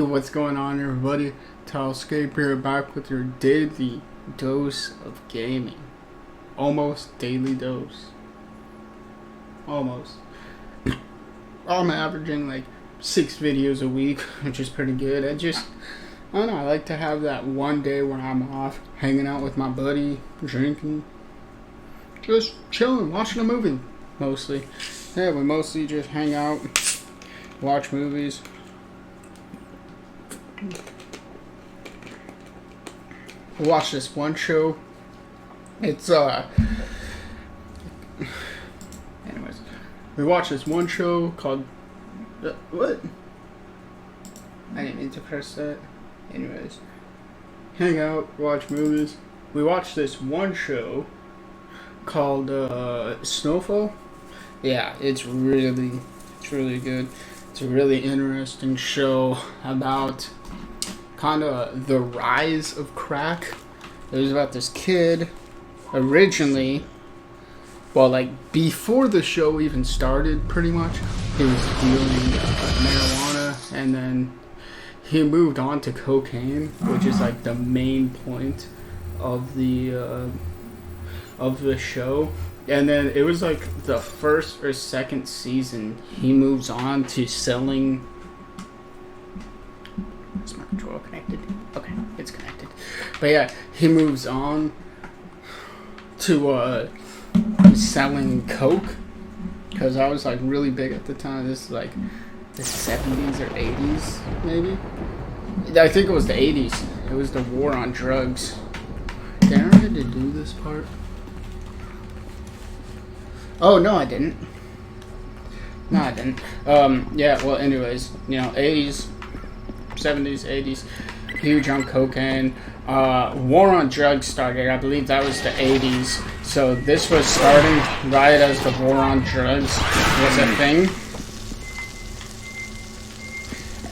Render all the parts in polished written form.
Yo, what's going on, everybody? Talscape here, back with your daily dose of gaming. Almost daily dose. Almost. I'm averaging like 6 videos a week, which is pretty good. I don't know, I like to have that one day when I'm off, hanging out with my buddy, drinking, just chilling, watching a movie, mostly. Yeah, we mostly just hang out, watch movies. Watch this one show. It's anyways, we watched this one show called what? I didn't mean to press that. Anyways, hang out, watch movies. We watched this one show called Snowfall. Yeah, it's really good. It's a really interesting show about kind of the rise of crack. It was about this kid originally, well, like before the show even started, pretty much he was dealing marijuana, and then he moved on to cocaine, which is like the main point of the show. And then it was like the first or second season, he moves on to selling. Is my controller connected? Okay, it's connected. But yeah, he moves on to selling coke, because I was like really big at the time. This is like the 70s or 80s, maybe. I think it was the 80s. It was the war on drugs. Did I get to do this part? Oh, no, I didn't. No, I didn't. Yeah, well, anyways, 80s, 70s, 80s, huge on cocaine. War on drugs started, I believe that was the 80s. So this was starting right as the war on drugs was a thing.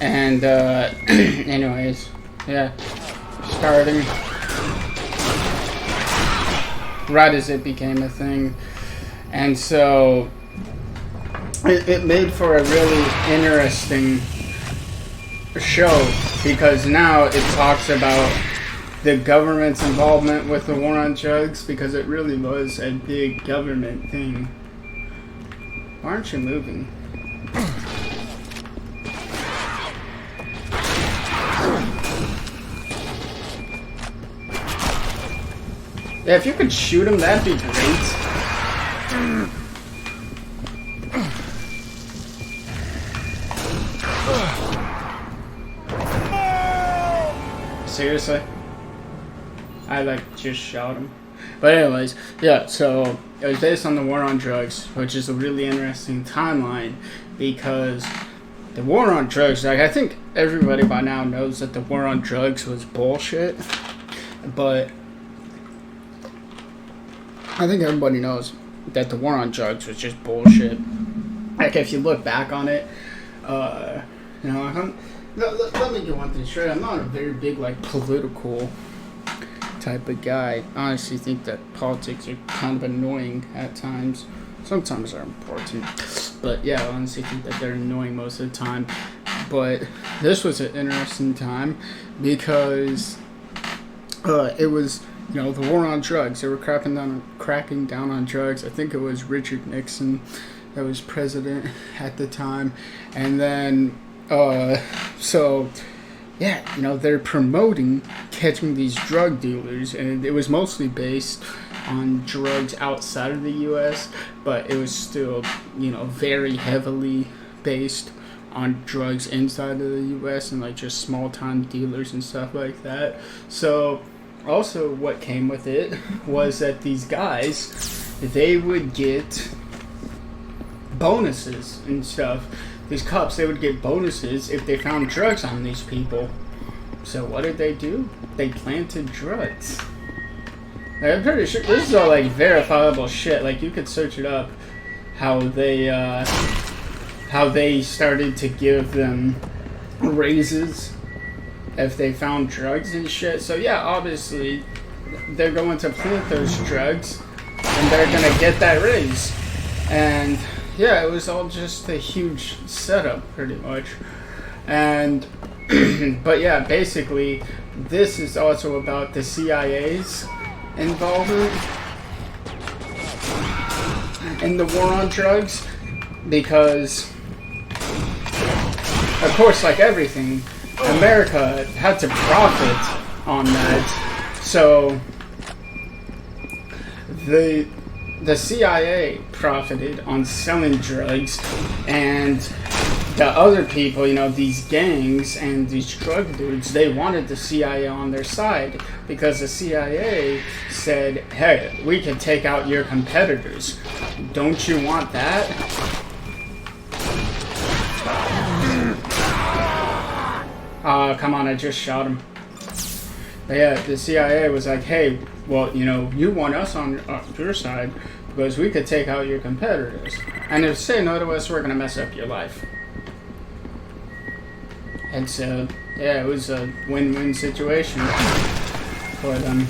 And, anyways, yeah, starting right as it became a thing. And so it made for a really interesting show, because now it talks about the government's involvement with the war on drugs, because it really was a big government thing. Why aren't you moving? Yeah, if you could shoot him, that'd be great. Seriously? I just shot him. But anyways, yeah, so it was based on the war on drugs, which is a really interesting timeline, because the war on drugs, I think everybody by now knows that the war on drugs was bullshit, but I think everybody knows that the war on drugs was just bullshit. Like, if you look back on it, let me get one thing straight. I'm not a very big, political type of guy. I honestly think that politics are kind of annoying at times. Sometimes they're important. But, yeah, I honestly think that they're annoying most of the time. But this was an interesting time, because it was, the war on drugs. They were cracking down on drugs. I think it was Richard Nixon that was president at the time. And then, so, yeah, they're promoting catching these drug dealers. And it was mostly based on drugs outside of the U.S., but it was still, very heavily based on drugs inside of the U.S. and, just small-time dealers and stuff like that. So also what came with it was that these guys, they would get bonuses and stuff. These cops, they would get bonuses if they found drugs on these people. So what did they do? They planted drugs. I'm pretty sure this is all verifiable shit. You could search it up, how they started to give them raises if they found drugs and shit. So yeah, obviously they're going to plant those drugs and they're gonna get that raise. And yeah, it was all just a huge setup, pretty much. And But yeah, basically, this is also about the CIA's involvement in the war on drugs, because, of course, like everything, America had to profit on that. So the CIA profited on selling drugs, and the other people, you know, these gangs and these drug dudes, they wanted the CIA on their side, because the CIA said, hey, we can take out your competitors. Don't you want that? Come on, I just shot him. But yeah, the CIA was like, hey, well, you know, you want us on your side because we could take out your competitors. And if you say no to us, we're going to mess up your life. And so, yeah, it was a win-win situation for them.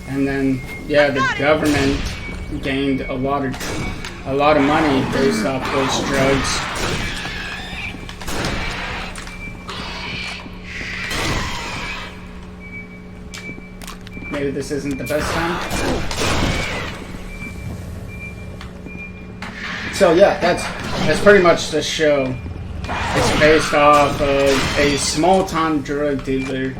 And then, yeah, the government gained a lot of money based off those drugs. Maybe this isn't the best time. So yeah, that's pretty much the show. It's based off of a small-time drug dealer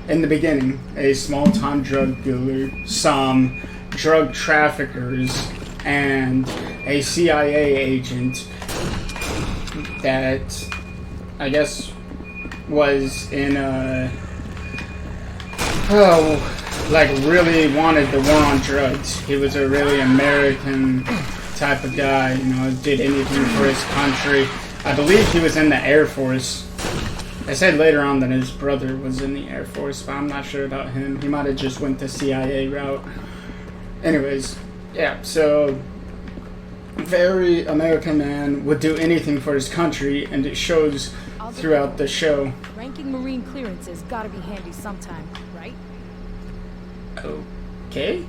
in the beginning. A small-time drug dealer, some drug traffickers, and a CIA agent that I guess was in a... like really wanted the war on drugs. He was a really American type of guy, you know, did anything for his country. I believe he was in the Air Force. They said later on that his brother was in the Air Force, but I'm not sure about him. He might have just went the CIA route. Anyways, yeah, so very American man, would do anything for his country, and it shows throughout the show. Ranking Marine clearances gotta be handy sometime, right? Okay.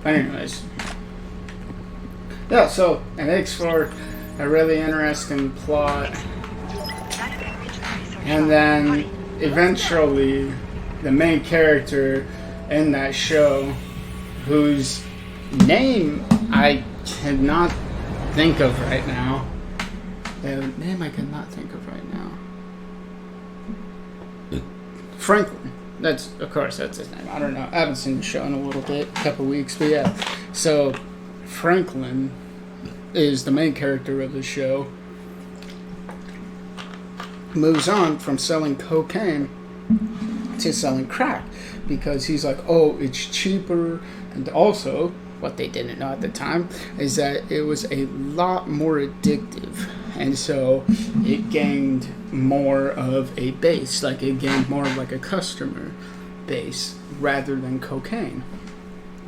Anyways. Yeah, so it makes for a really interesting plot. And then eventually the main character in that show, whose name I cannot think of right now. The name I cannot think of right now. Franklin. Of course, that's his name. I don't know. I haven't seen the show in a little bit, a couple weeks, but yeah. So, Franklin is the main character of the show. Moves on from selling cocaine to selling crack, because he's like, oh, it's cheaper, and also, what they didn't know at the time, is that it was a lot more addictive, and so it gained more of a base, like it gained more of like a customer base rather than cocaine,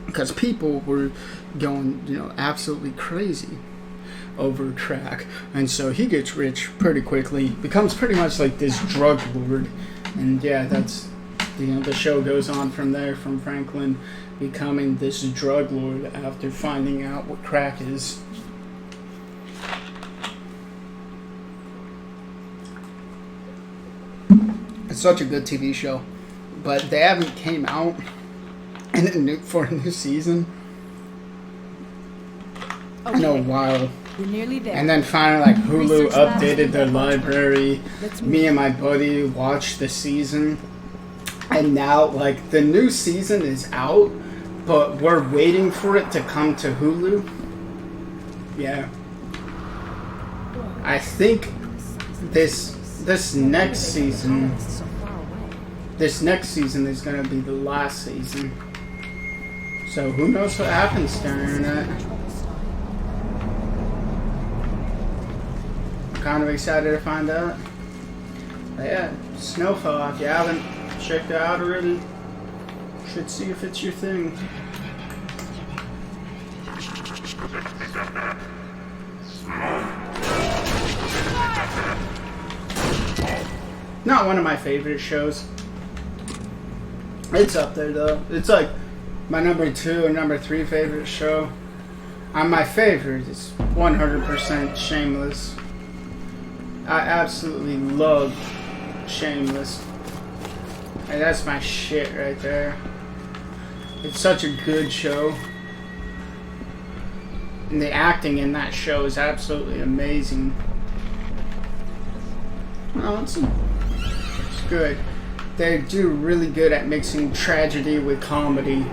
because people were going, you know, absolutely crazy over crack. And so he gets rich pretty quickly, becomes pretty much like this drug lord, and yeah, that's, you know, the show goes on from there, from Franklin becoming this drug lord after finding out what crack is. It's such a good TV show, but they haven't came out for a new season in a while. We're nearly there. And then finally, like, Hulu updated their library. Me and my buddy watched the season, and now, like, the new season is out, but we're waiting for it to come to Hulu. Yeah. I think this next season is gonna be the last season. So who knows what happens during it. I'm kind of excited to find out. But yeah, Snowfall, if you haven't checked it out already, should see if it's your thing. Not one of my favorite shows. It's up there though. It's like my number 2 or number 3 favorite show. My favorite is 100% Shameless. I absolutely love Shameless. Hey, that's my shit right there. It's such a good show. And the acting in that show is absolutely amazing. Oh, it's good. They do really good at mixing tragedy with comedy.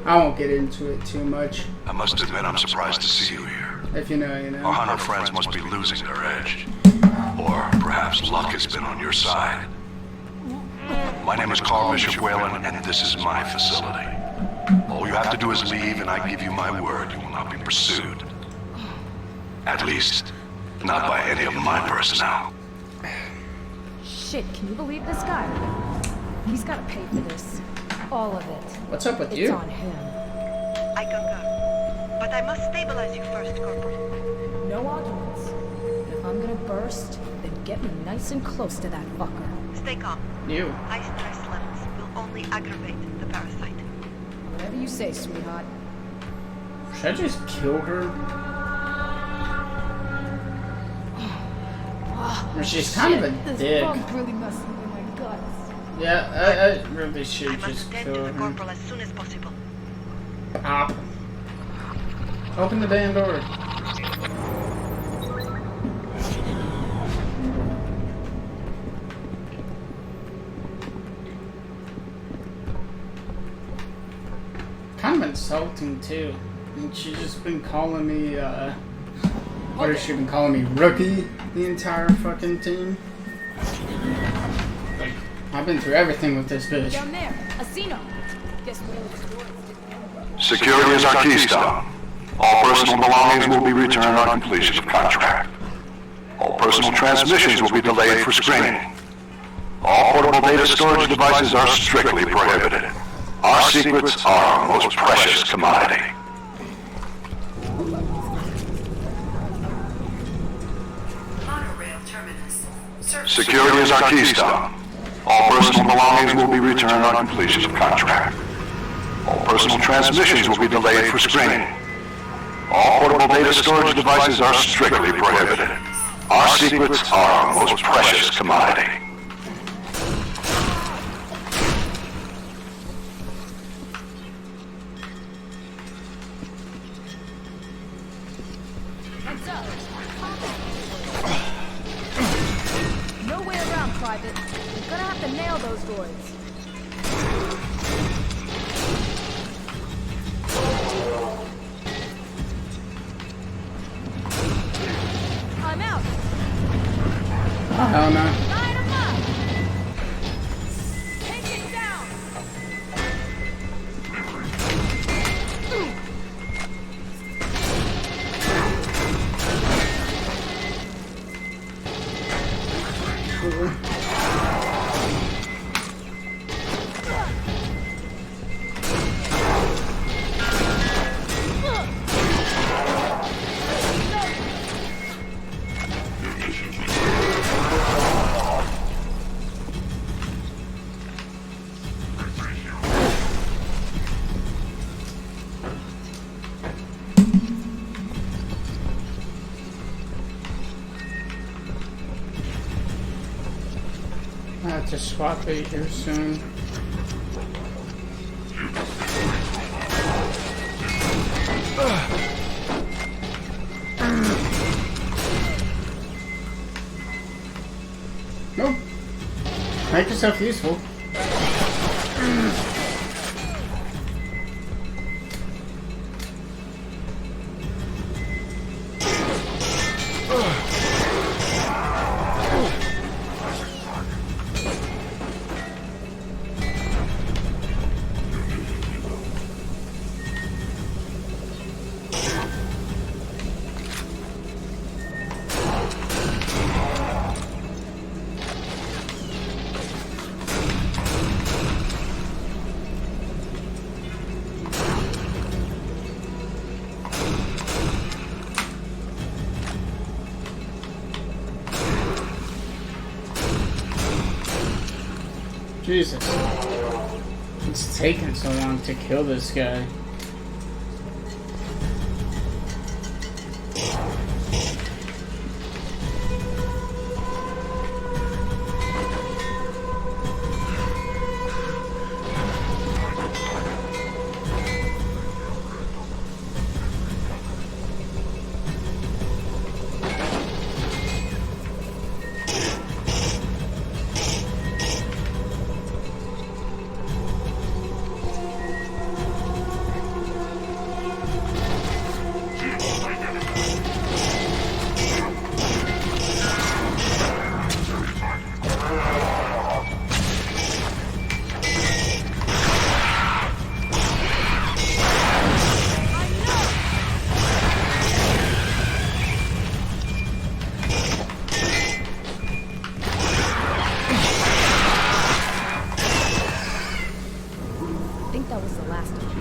I won't get into it too much. I must admit I'm surprised to see you here. If you know, you know. Our hunter friends must be losing their edge. Or perhaps luck has been on your side. My name is Carl Bishop Whalen, and this is my facility. All you have to do is leave, and I give you my word you will not be pursued. At least, not by any of my personnel. Shit, can you believe this guy? He's gotta pay for this. All of it. What's up with It's you? on him. I concur. But I must stabilize you first, Corporal. No arguments. If I'm gonna burst, then get me nice and close to that fucker. Stay calm. You. High stress levels will only aggravate the parasite. Whatever you say, sweetheart. Should I just kill her? Or she's kind of a This dick. bump really messed with my guts. Yeah, I really should I must just attend kill to the her. Corporal as soon as possible. Pop. Open the damn door. Kind of insulting too. And she's just been calling me, what has she been calling me? Rookie the entire fucking team. Like, I've been through everything with this bitch. Down there, Asino. Guess what? Security is our keystone. All personal belongings will be returned on completion of contract. All personal transmissions will be delayed for screening. All portable data storage devices are strictly prohibited. Our secrets are our most precious commodity. Monorail terminus. Security is our keystone. All personal belongings will be returned on completion of contract. All personal transmissions will be delayed for screening. All portable data storage devices are strictly prohibited. Our secrets are our most precious commodity. Heads up. No way around, Private. You're gonna have to nail those droids. I'm out. I don't know. Line 'em up. Take it down. I have to swap it here soon. Nope. Make yourself useful. Jesus. It's taking so long to kill this guy.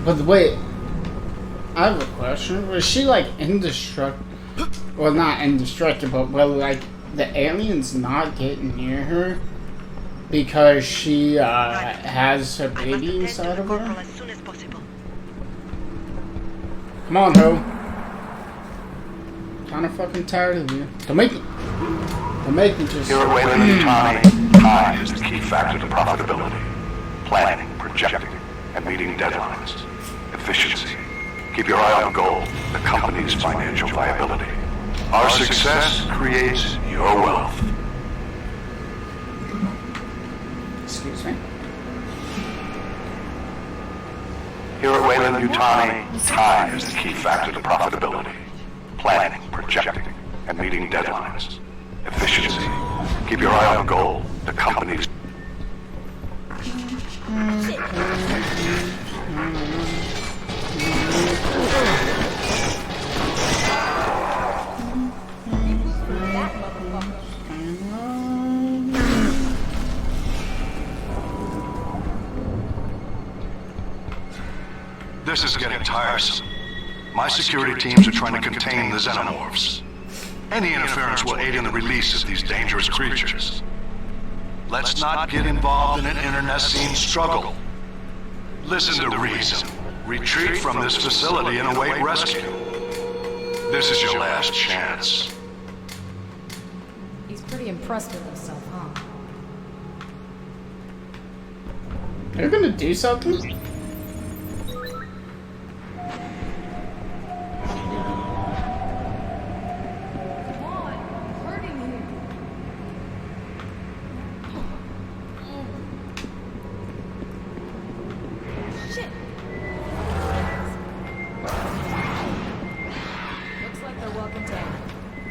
But wait, I have a question. Was she like indestructible? Well, not indestructible, but like the aliens not getting near her because she has a I must baby attend to inside the of corporal her? as soon as possible. Come on, Ho. Kinda fucking tired of you. Don't make me just. Here at Wayland and Tommy, time is the key factor to profitability. Planning, projecting, and meeting deadlines. Efficiency. Keep your eye on the goal, the company's financial viability. Our success creates your wealth. Excuse me. Here at Wayland-Yutani, time is the key factor to profitability. Planning, projecting, and meeting deadlines. Efficiency. Keep your eye on the goal, the company's... That motherfucker. This is getting tiresome. My security teams are trying to contain the xenomorphs. Any interference will aid in the release of these dangerous creatures. Let's not get involved in an internecine struggle. Listen to reason. Retreat from this facility and await rescue. This is your last chance. He's pretty impressed with himself, huh? They're gonna do something? Come on, I'm hurting you. Shit. Looks like they're well contained.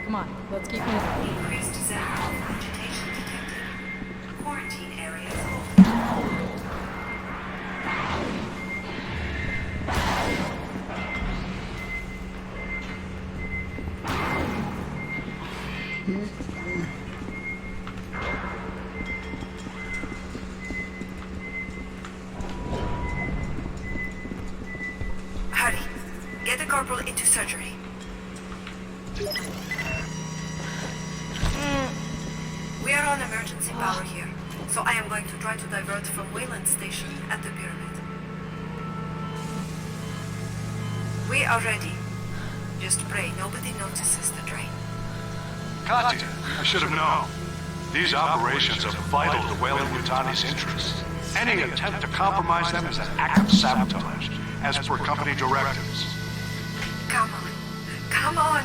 Come on, let's keep moving. Increased xenomorph agitation detected. Quarantine areas open. Hurry. Get the corporal into surgery. We are on emergency power here, so I am going to try to divert from Wayland Station at the pyramid. We are ready. Just pray nobody notices the drain. Katya, I should have known. These operations are vital to Wayland-Yutani's interests. Any attempt to compromise them is an act of sabotage, as per company directives. Come on. Come on.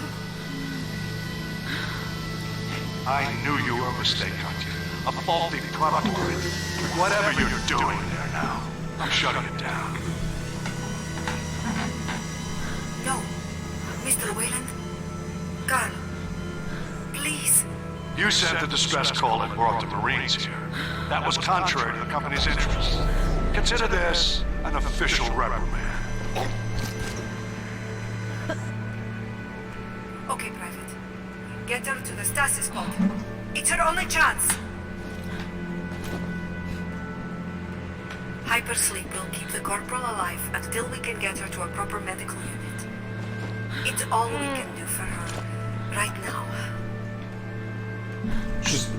I knew you were a mistake, Katya. A faulty product line. Whatever you're doing there now, I'm shutting it down. No. Mr. Wayland. Carl. Please. You sent the distress call that brought the Marines here. That was contrary to the company's interests. Consider this an official reprimand. Okay, Private. Get her to the stasis pod. It's her only chance. Hypersleep will keep the corporal alive until we can get her to a proper medical unit. It's all we can do for her right now. Just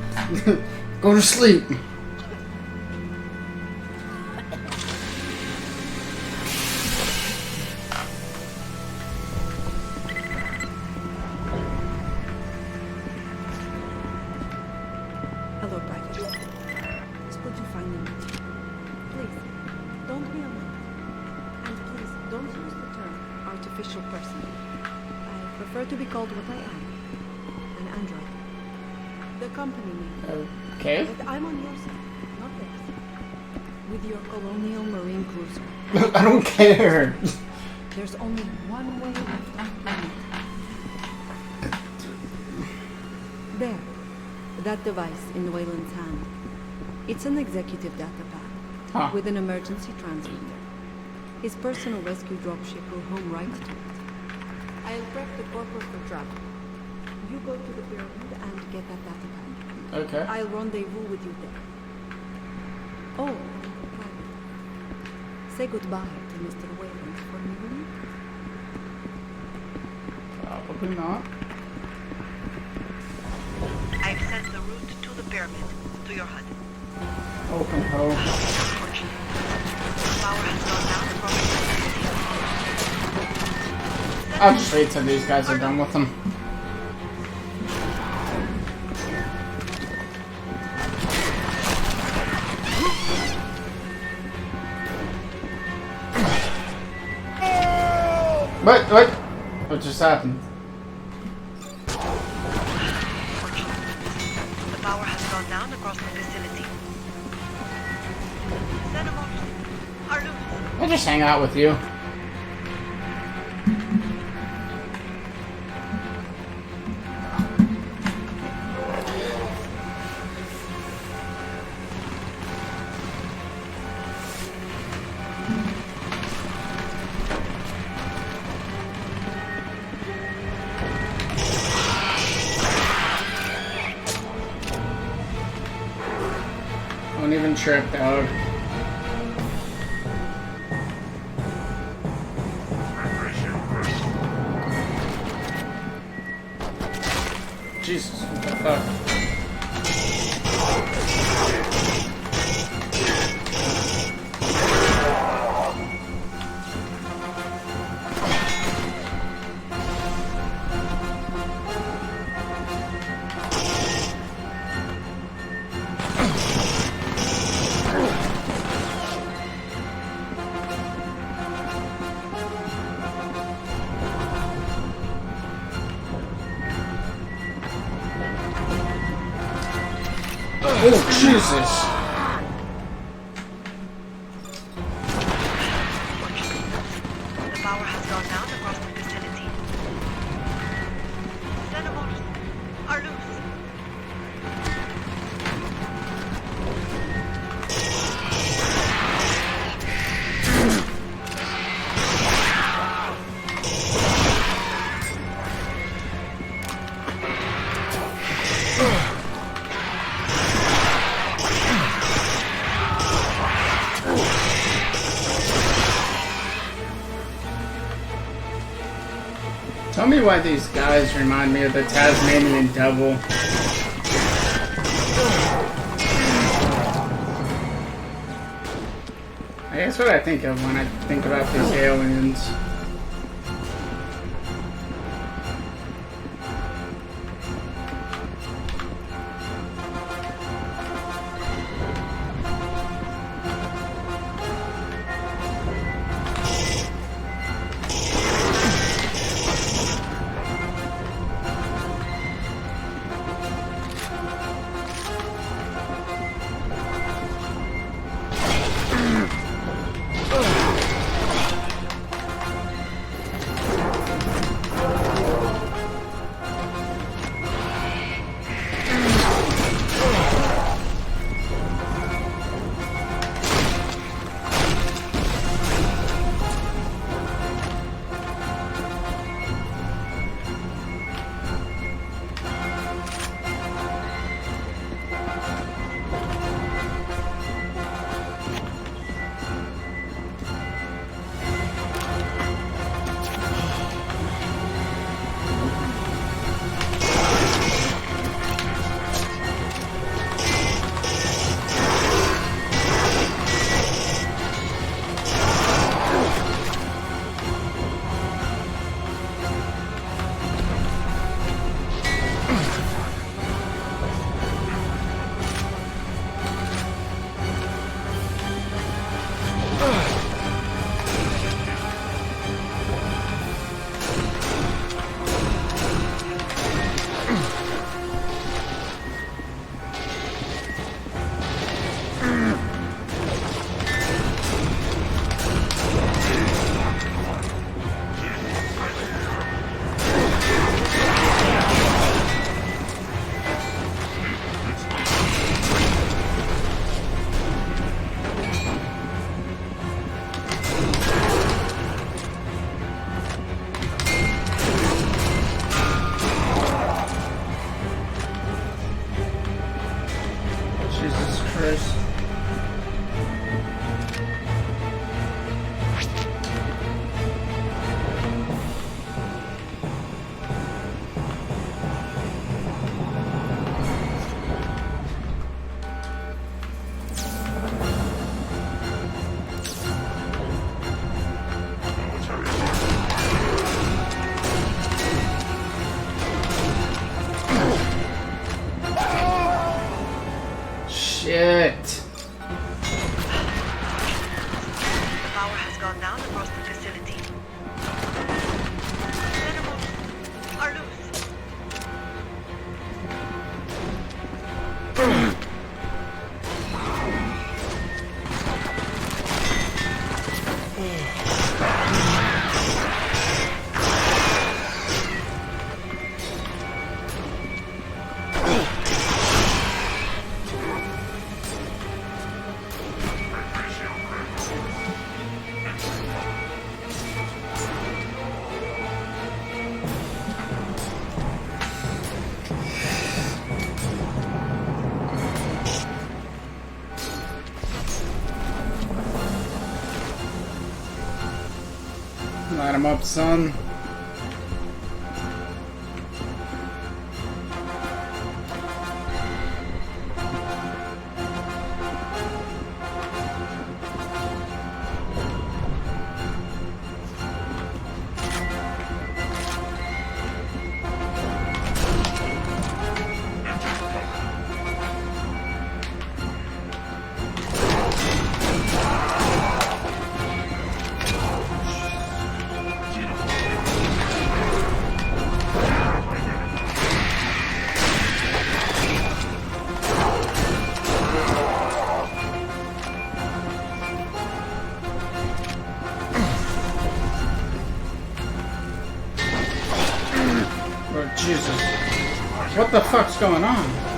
go to sleep. Hello, Private. It's good to finally meet you. Please, don't be alarmed. And please, don't use the term artificial person. I prefer to be called what I am. An android. The company name. Okay. But I'm on your side, not theirs. With your colonial marine cruiser. I don't care. There's only one way left on planet. There. That device in Wayland's hand. It's an executive data pad Huh. with an emergency transmitter. His personal rescue dropship will home right to it. I'll prep the corporal for travel. You go to the pyramid and get that data pad. Okay. I'll rendezvous with you there. Oh, private. Say goodbye to Mr. Wayland for me, will you? Probably not. I've sent the route to the pyramid, to your hut. Open ho. Unfortunately, the power has gone down across the city. I'll just wait till these guys are done with them. What? What just happened? The power has gone down across the facility. Xenomorphs are loose. I'll just hang out with you. Don't even trip, dog. Jesus, what the fuck? Oh, Jesus! The power has gone down across the facility. Xenomorphs are loose. Tell me why these guys remind me of the Tasmanian Devil. I guess what I think of when I think about these aliens. Light him up, son. Jesus. What the fuck's going on?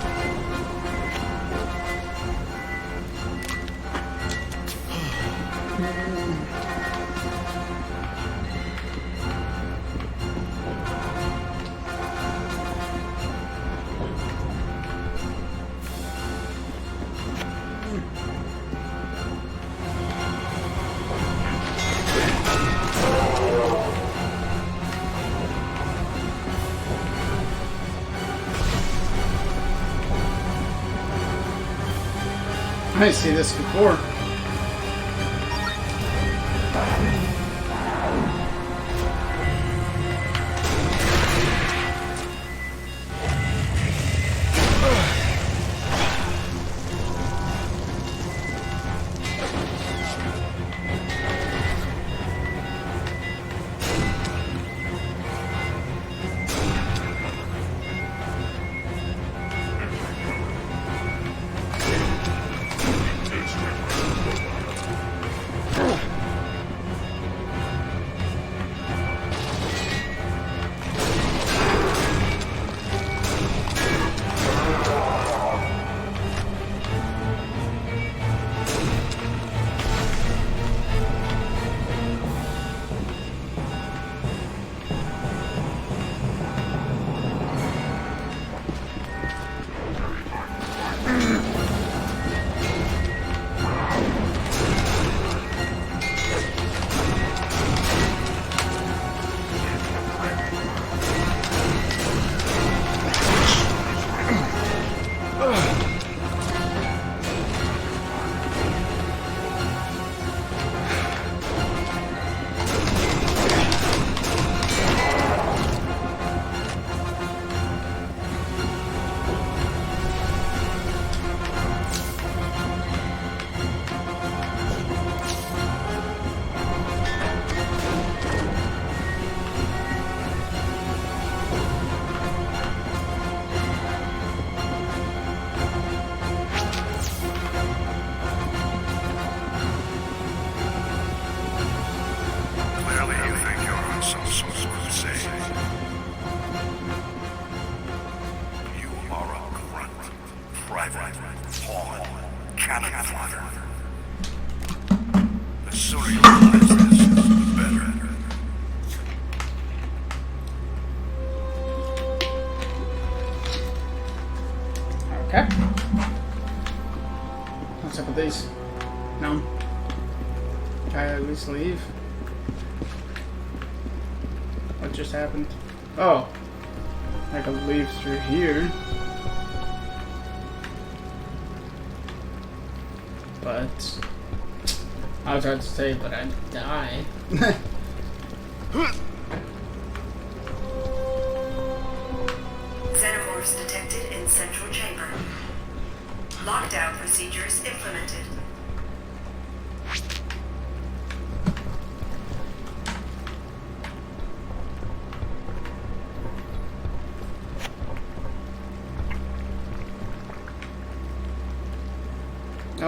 I didn't see this before. Okay. What's up with these? No? Can I at least leave? What just happened? Oh. I can leave through here. But I was about to say, but I'd die. Xenomorphs detected in central chamber. Lockdown procedures implemented.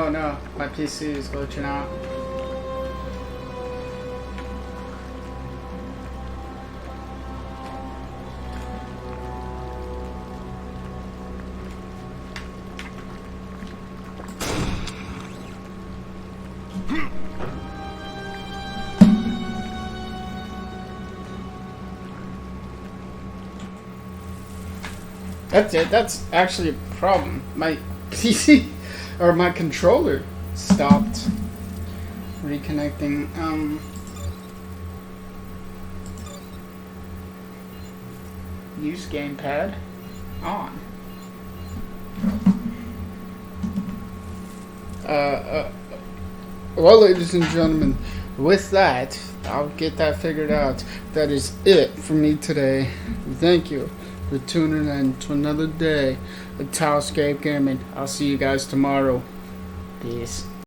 Oh no, my PC is glitching out. That's it. That's actually a problem. My PC or my controller stopped reconnecting. Use gamepad on. Well, ladies and gentlemen, with that, I'll get that figured out. That is it for me today. Thank you for tuning in to another day of Talscape Gaming. I'll see you guys tomorrow. Peace.